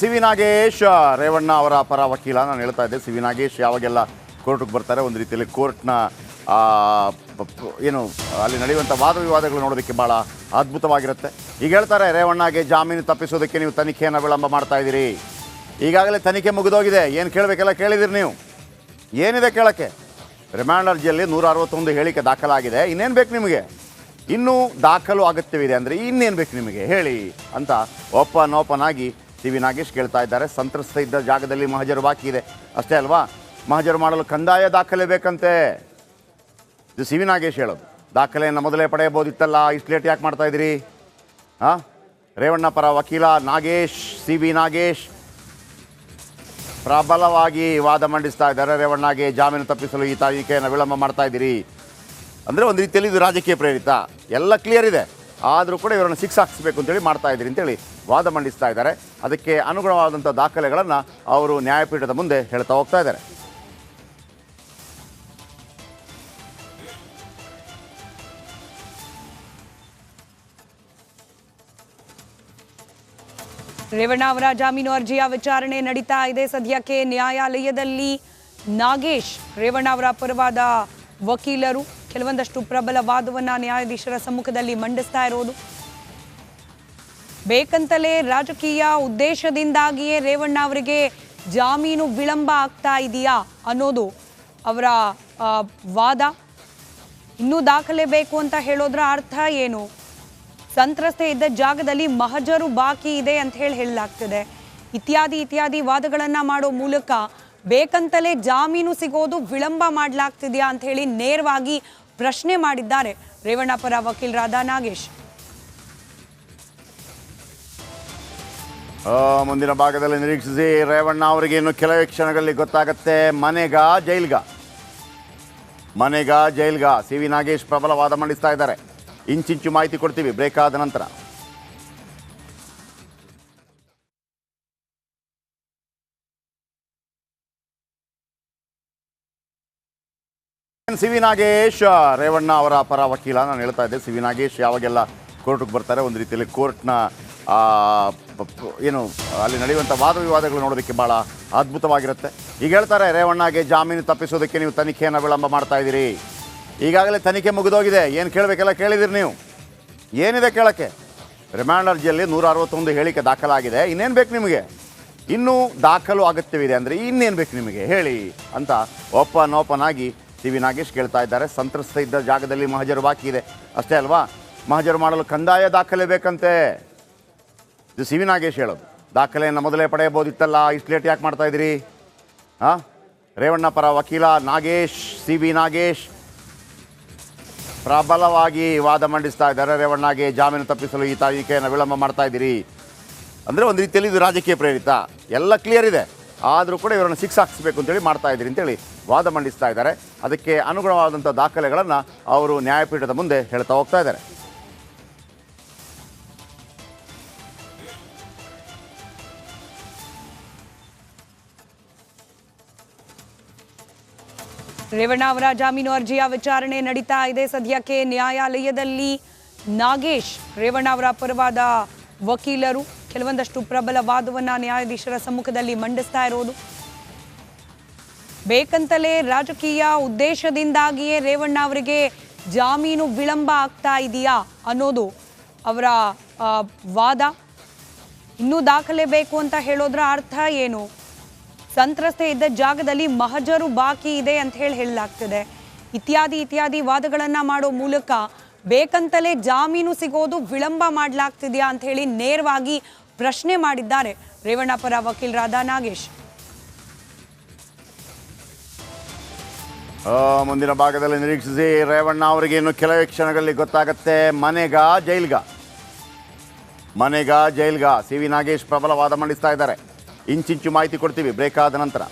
C V Nagesh Revanna ಅವರ ಪರ ವಕೀಲ. ನಾನು ಹೇಳ್ತಾ ಇದ್ದೆ, ಸಿ ವಿ ನಾಗೇಶ್ ಯಾವಾಗೆಲ್ಲ ಕೋರ್ಟ್ಗೆ ಬರ್ತಾರೆ ಒಂದು ರೀತಿಯಲ್ಲಿ ಕೋರ್ಟ್ನ ಏನು ಅಲ್ಲಿ ನಡೆಯುವಂಥ ವಾದ ವಿವಾದಗಳು ನೋಡೋದಕ್ಕೆ ಭಾಳ ಅದ್ಭುತವಾಗಿರುತ್ತೆ. ಈಗ ಹೇಳ್ತಾರೆ, ರೇವಣ್ಣಗೆ ಜಾಮೀನು ತಪ್ಪಿಸೋದಕ್ಕೆ ನೀವು ತನಿಖೆಯನ್ನು ವಿಳಂಬ ಮಾಡ್ತಾ ಇದ್ದೀರಿ. ಈಗಾಗಲೇ ತನಿಖೆ ಮುಗಿದೋಗಿದೆ, ಏನು ಕೇಳಬೇಕೆಲ್ಲ ಕೇಳಿದಿರಿ ನೀವು. ಏನಿದೆ ಕೇಳೋಕ್ಕೆ? ರಿಮಾಂಡ್ ಅರ್ಜಿಯಲ್ಲಿ 161 ಹೇಳಿಕೆ ದಾಖಲಾಗಿದೆ. ಇನ್ನೇನು ಬೇಕು ನಿಮಗೆ? ಇನ್ನೂ ದಾಖಲು ಅಗತ್ಯವಿದೆ ಅಂದರೆ ಇನ್ನೇನು ಬೇಕು ನಿಮಗೆ ಹೇಳಿ ಅಂತ ಓಪನ್ ಆಗಿ ಸಿ ವಿ ನಾಗೇಶ್ ಕೇಳ್ತಾ ಇದ್ದಾರೆ. ಸಂತ್ರಸ್ತ ಇದ್ದ ಜಾಗದಲ್ಲಿ ಮಹಜರು ಬಾಕಿ ಇದೆ ಅಷ್ಟೇ ಅಲ್ವಾ? ಮಹಜರು ಮಾಡಲು ಕಂದಾಯ ದಾಖಲೆ ಬೇಕಂತೆ. ಇದು ಸಿ ವಿ ನಾಗೇಶ್ ಹೇಳೋದು. ದಾಖಲೆಯನ್ನು ಮೊದಲೇ ಪಡೆಯಬಹುದಿತ್ತಲ್ಲ, ಇಷ್ಟು ಲೇಟ್ ಯಾಕೆ ಮಾಡ್ತಾ ಇದ್ದೀರಿ? ರೇವಣ್ಣ ಪರ ವಕೀಲ ನಾಗೇಶ್, ಸಿ ವಿ ನಾಗೇಶ್ ಪ್ರಬಲವಾಗಿ ವಾದ ಮಂಡಿಸ್ತಾ ಇದ್ದಾರೆ. ರೇವಣ್ಣಗೆ ಜಾಮೀನು ತಪ್ಪಿಸಲು ಈ ತನಿಖೆಯನ್ನು ವಿಳಂಬ ಮಾಡ್ತಾ ಇದ್ದೀರಿ ಅಂದರೆ ಒಂದು ರೀತಿಯಲ್ಲಿ ಇದು ರಾಜಕೀಯ ಪ್ರೇರಿತ, ಎಲ್ಲ ಕ್ಲಿಯರ್ ಇದೆ, ಆದರೂ ಕೂಡ ಇವರನ್ನು ಹಾಕಿಸ್ಬೇಕು ಅಂತೇಳಿ ಮಾಡ್ತಾ ಇದ್ದೀರಿ ಅಂತೇಳಿ ವಾದ ಮಂಡಿಸ್ತಾ ಇದ್ದಾರೆ. ಅದಕ್ಕೆ ಅನುಗುಣವಾದಂಥ ದಾಖಲೆಗಳನ್ನು ಅವರು ನ್ಯಾಯಪೀಠದ ಮುಂದೆ ಹೇಳ್ತಾ ಹೋಗ್ತಾ ಇದ್ದಾರೆ. ರೇವಣ್ಣ ಅವರ ಜಾಮೀನು ಅರ್ಜಿಯ ವಿಚಾರಣೆ ನಡೀತಾ ಇದೆ. ಸದ್ಯಕ್ಕೆ ನ್ಯಾಯಾಲಯದಲ್ಲಿ ನಾಗೇಶ್, ರೇವಣ್ಣ ಅವರ ಪರವಾದ ವಕೀಲರು ಕೆಲವೊಂದಷ್ಟು ಪ್ರಬಲ ವಾದವನ್ನ ನ್ಯಾಯಾಧೀಶರ ಸಮ್ಮುಖದಲ್ಲಿ ಮಂಡಿಸ್ತಾ ಇರೋದು. ಬೇಕಂತಲೇ ರಾಜಕೀಯ ಉದ್ದೇಶದಿಂದಾಗಿಯೇ ರೇವಣ್ಣ ಅವರಿಗೆ ಜಾಮೀನು ವಿಳಂಬ ಆಗ್ತಾ ಇದೆಯಾ ಅನ್ನೋದು ಅವರ ವಾದ. ಇನ್ನೂ ದಾಖಲೆ ಬೇಕು ಅಂತ ಹೇಳೋದ್ರ ಅರ್ಥ ಏನು? ಸಂತ್ರಸ್ತೆ ಇದ್ದ ಜಾಗದಲ್ಲಿ ಮಹಜರು ಬಾಕಿ ಇದೆ ಅಂತ ಹೇಳಲಾಗ್ತಿದೆ. ಇತ್ಯಾದಿ ವಾದಗಳನ್ನು ಮಾಡೋ ಮೂಲಕ ಬೇಕಂತಲೇ ಜಾಮೀನು ಸಿಗೋದು ವಿಳಂಬ ಮಾಡಲಾಗ್ತಿದೆಯಾ ಅಂತ ಹೇಳಿ ನೇರವಾಗಿ ಪ್ರಶ್ನೆ ಮಾಡಿದ್ದಾರೆ ರೇವಣ್ಣ ಪರ ವಕೀಲರಾದ ನಾಗೇಶ್. ಮುಂದಿನ ಭಾಗದಲ್ಲಿ ನಿರೀಕ್ಷಿಸಿ. ರೇವಣ್ಣ ಅವರಿಗೆ ಇನ್ನು ಕೆಲವೇ ಕ್ಷಣಗಳಲ್ಲಿ ಗೊತ್ತಾಗುತ್ತೆ ಮನೆಗಾ ಜೈಲ್ಗಾ. ಸಿ ವಿ ನಾಗೇಶ್ ಪ್ರಬಲ ವಾದ ಮಂಡಿಸ್ತಾ ಇದ್ದಾರೆ. ಇಂಚಿಂಚು ಮಾಹಿತಿ ಕೊಡ್ತೀವಿ ಬ್ರೇಕ್ ಆದ ನಂತರ. ಸಿ ವಿ ನಾಗೇಶ್ ರೇವಣ್ಣ ಅವರ ಪರ ವಕೀಲ. ನಾನು ಹೇಳ್ತಾ ಇದ್ದೆ, ಸಿ ವಿ ನಾಗೇಶ್ ಯಾವಾಗೆಲ್ಲ ಕೋರ್ಟ್ಗೆ ಬರ್ತಾರೆ ಒಂದು ರೀತಿಯಲ್ಲಿ ಕೋರ್ಟ್ನ ಏನು ಅಲ್ಲಿ ನಡೆಯುವಂಥ ವಾದ ವಿವಾದಗಳು ನೋಡೋದಕ್ಕೆ ಭಾಳ ಅದ್ಭುತವಾಗಿರುತ್ತೆ. ಈಗ ಹೇಳ್ತಾರೆ, ರೇವಣ್ಣಗೆ ಜಾಮೀನು ತಪ್ಪಿಸೋದಕ್ಕೆ ನೀವು ತನಿಖೆಯನ್ನು ವಿಳಂಬ ಮಾಡ್ತಾ ಇದ್ದೀರಿ. ಈಗಾಗಲೇ ತನಿಖೆ ಮುಗಿದೋಗಿದೆ, ಏನು ಕೇಳಬೇಕೆಲ್ಲ ಕೇಳಿದಿರಿ ನೀವು. ಏನಿದೆ ಕೇಳೋಕ್ಕೆ? ರಿಮಾಂಡ್ ಅರ್ಜಿಯಲ್ಲಿ 161 ಹೇಳಿಕೆ ದಾಖಲಾಗಿದೆ. ಇನ್ನೇನು ಬೇಕು ನಿಮಗೆ? ಇನ್ನೂ ದಾಖಲು ಅಗತ್ಯವಿದೆ ಅಂದರೆ ಇನ್ನೇನು ಬೇಕು ನಿಮಗೆ ಹೇಳಿ ಅಂತ ಓಪನ್ ಆಗಿ ಸಿ ವಿ ನಾಗೇಶ್ ಕೇಳ್ತಾ ಇದ್ದಾರೆ. ಸಂತ್ರಸ್ತ ಇದ್ದ ಜಾಗದಲ್ಲಿ ಮಹಜರು ಬಾಕಿ ಇದೆ ಅಷ್ಟೇ ಅಲ್ವಾ? ಮಹಜರು ಮಾಡಲು ಕಂದಾಯ ದಾಖಲೆ ಬೇಕಂತೆ. ಇದು ಸಿ ವಿ ನಾಗೇಶ್ ಹೇಳೋದು. ದಾಖಲೆಯನ್ನು ಮೊದಲೇ ಪಡೆಯಬಹುದಿತ್ತಲ್ಲ, ಇಷ್ಟು ಲೇಟ್ ಯಾಕೆ ಮಾಡ್ತಾ ಇದ್ದೀರಿ? ರೇವಣ್ಣ ಪರ ವಕೀಲ ನಾಗೇಶ್, ಸಿ ವಿ ನಾಗೇಶ್ ಪ್ರಬಲವಾಗಿ ವಾದ ಮಂಡಿಸ್ತಾ ಇದ್ದಾರೆ. ರೇವಣ್ಣಗೆ ಜಾಮೀನು ತಪ್ಪಿಸಲು ಈ ತನಿಖೆಯನ್ನು ವಿಳಂಬ ಮಾಡ್ತಾ ಇದ್ದೀರಿ ಅಂದರೆ ಒಂದು ರೀತಿಯಲ್ಲಿ ಇದು ರಾಜಕೀಯ ಪ್ರೇರಿತ, ಎಲ್ಲ ಕ್ಲಿಯರ್ ಇದೆ, ಆದರೂ ಕೂಡ ಇವರನ್ನು ಹಾಕಿಸ್ಬೇಕು ಅಂತೇಳಿ ಮಾಡ್ತಾ ಇದ್ದೀರಿ ಅಂತೇಳಿ ವಾದ ಮಂಡಿಸ್ತಾ ಇದ್ದಾರೆ. ಅದಕ್ಕೆ ಅನುಗುಣವಾದಂಥ ದಾಖಲೆಗಳನ್ನು ಅವರು ನ್ಯಾಯಪೀಠದ ಮುಂದೆ ಹೇಳ್ತಾ ಹೋಗ್ತಾ ಇದ್ದಾರೆ. ರೇವಣ್ಣ ಅವರ ಜಾಮೀನು ಅರ್ಜಿಯ ವಿಚಾರಣೆ ನಡೀತಾ ಇದೆ. ಸದ್ಯಕ್ಕೆ ನ್ಯಾಯಾಲಯದಲ್ಲಿ ನಾಗೇಶ್, ರೇವಣ್ಣ ಅವರ ಪರವಾದ ವಕೀಲರು ಕೆಲವೊಂದಷ್ಟು ಪ್ರಬಲ ವಾದವನ್ನ ನ್ಯಾಯಾಧೀಶರ ಸಮ್ಮುಖದಲ್ಲಿ ಮಂಡಿಸ್ತಾ ಇರೋದು. ಬೇಕಂತಲೇ ರಾಜಕೀಯ ಉದ್ದೇಶದಿಂದಾಗಿಯೇ ರೇವಣ್ಣ ಅವರಿಗೆ ಜಾಮೀನು ವಿಳಂಬ ಆಗ್ತಾ ಇದೆಯಾ ಅನ್ನೋದು ಅವರ ವಾದ. ಇನ್ನೂ ದಾಖಲೆ ಬೇಕು ಅಂತ ಹೇಳೋದ್ರ ಅರ್ಥ ಏನು? ಸಂತ್ರಸ್ತೆ ಇದ್ದ ಜಾಗದಲ್ಲಿ ಮಹಜರು ಬಾಕಿ ಇದೆ ಅಂತ ಹೇಳಲಾಗ್ತಿದೆ. ಇತ್ಯಾದಿ ವಾದಗಳನ್ನು ಮಾಡೋ ಮೂಲಕ ಬೇಕಂತಲೇ ಜಾಮೀನು ಸಿಗೋದು ವಿಳಂಬ ಮಾಡಲಾಗ್ತಿದೆಯಾ ಅಂತ ಹೇಳಿ ನೇರವಾಗಿ ಪ್ರಶ್ನೆ ಮಾಡಿದ್ದಾರೆ ರೇವಣ್ಣ ಪರ ವಕೀಲರಾದ ನಾಗೇಶ್. ಮುಂದಿನ ಭಾಗದಲ್ಲಿ ನಿರೀಕ್ಷಿಸಿ. ರೇವಣ್ಣ ಅವರಿಗೆ ಇನ್ನು ಕೆಲವೇ ಕ್ಷಣಗಳಲ್ಲಿ ಗೊತ್ತಾಗುತ್ತೆ ಮನೆಗಾ ಜೈಲ್ಗಾ. ಸಿ ವಿ ನಾಗೇಶ್ ಪ್ರಬಲ ವಾದ ಮಂಡಿಸ್ತಾ ಇದ್ದಾರೆ. ಇಂಚಿಂಚು ಮಾಹಿತಿ ಕೊಡ್ತೀವಿ ಬ್ರೇಕ್ ಆದ ನಂತರ.